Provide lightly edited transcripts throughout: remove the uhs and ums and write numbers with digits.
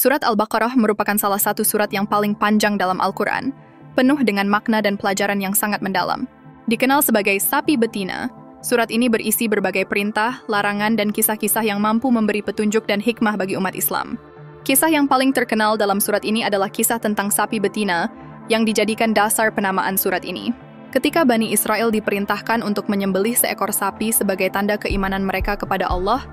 Surat Al-Baqarah merupakan salah satu surat yang paling panjang dalam Al-Quran, penuh dengan makna dan pelajaran yang sangat mendalam. Dikenal sebagai sapi betina, surat ini berisi berbagai perintah, larangan, dan kisah-kisah yang mampu memberi petunjuk dan hikmah bagi umat Islam. Kisah yang paling terkenal dalam surat ini adalah kisah tentang sapi betina yang dijadikan dasar penamaan surat ini. Ketika Bani Israel diperintahkan untuk menyembelih seekor sapi sebagai tanda keimanan mereka kepada Allah,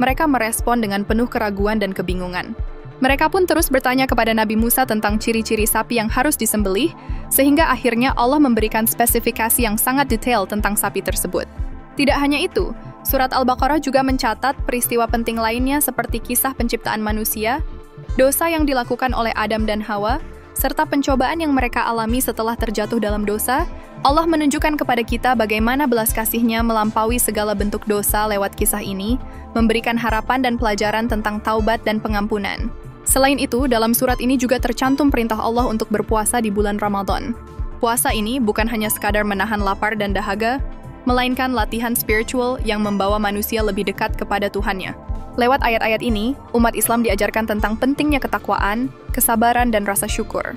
mereka merespon dengan penuh keraguan dan kebingungan. Mereka pun terus bertanya kepada Nabi Musa tentang ciri-ciri sapi yang harus disembelih, sehingga akhirnya Allah memberikan spesifikasi yang sangat detail tentang sapi tersebut. Tidak hanya itu, surat Al-Baqarah juga mencatat peristiwa penting lainnya seperti kisah penciptaan manusia, dosa yang dilakukan oleh Adam dan Hawa, serta pencobaan yang mereka alami setelah terjatuh dalam dosa. Allah menunjukkan kepada kita bagaimana belas kasih-Nya melampaui segala bentuk dosa lewat kisah ini, memberikan harapan dan pelajaran tentang taubat dan pengampunan. Selain itu, dalam surat ini juga tercantum perintah Allah untuk berpuasa di bulan Ramadan. Puasa ini bukan hanya sekadar menahan lapar dan dahaga, melainkan latihan spiritual yang membawa manusia lebih dekat kepada Tuhannya. Lewat ayat-ayat ini, umat Islam diajarkan tentang pentingnya ketakwaan, kesabaran, dan rasa syukur.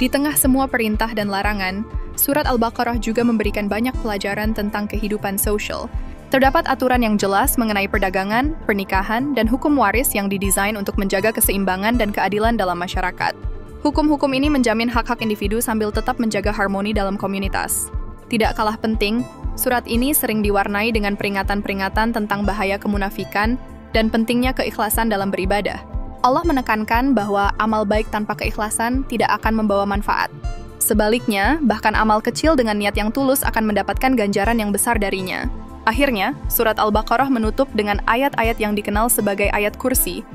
Di tengah semua perintah dan larangan, surat Al-Baqarah juga memberikan banyak pelajaran tentang kehidupan sosial. Terdapat aturan yang jelas mengenai perdagangan, pernikahan, dan hukum waris yang didesain untuk menjaga keseimbangan dan keadilan dalam masyarakat. Hukum-hukum ini menjamin hak-hak individu sambil tetap menjaga harmoni dalam komunitas. Tidak kalah penting, surat ini sering diwarnai dengan peringatan-peringatan tentang bahaya kemunafikan dan pentingnya keikhlasan dalam beribadah. Allah menekankan bahwa amal baik tanpa keikhlasan tidak akan membawa manfaat. Sebaliknya, bahkan amal kecil dengan niat yang tulus akan mendapatkan ganjaran yang besar darinya. Akhirnya, surat Al-Baqarah menutup dengan ayat-ayat yang dikenal sebagai ayat kursi,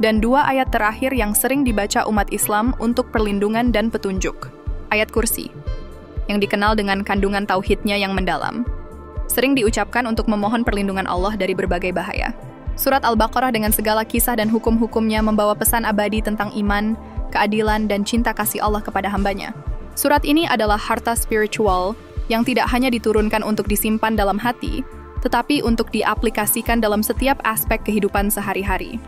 dan dua ayat terakhir yang sering dibaca umat Islam untuk perlindungan dan petunjuk. Ayat kursi, yang dikenal dengan kandungan tauhidnya yang mendalam, sering diucapkan untuk memohon perlindungan Allah dari berbagai bahaya. Surat Al-Baqarah dengan segala kisah dan hukum-hukumnya membawa pesan abadi tentang iman, keadilan, dan cinta kasih Allah kepada hambanya. Surat ini adalah harta spiritual yang tidak hanya diturunkan untuk disimpan dalam hati, tetapi untuk diaplikasikan dalam setiap aspek kehidupan sehari-hari.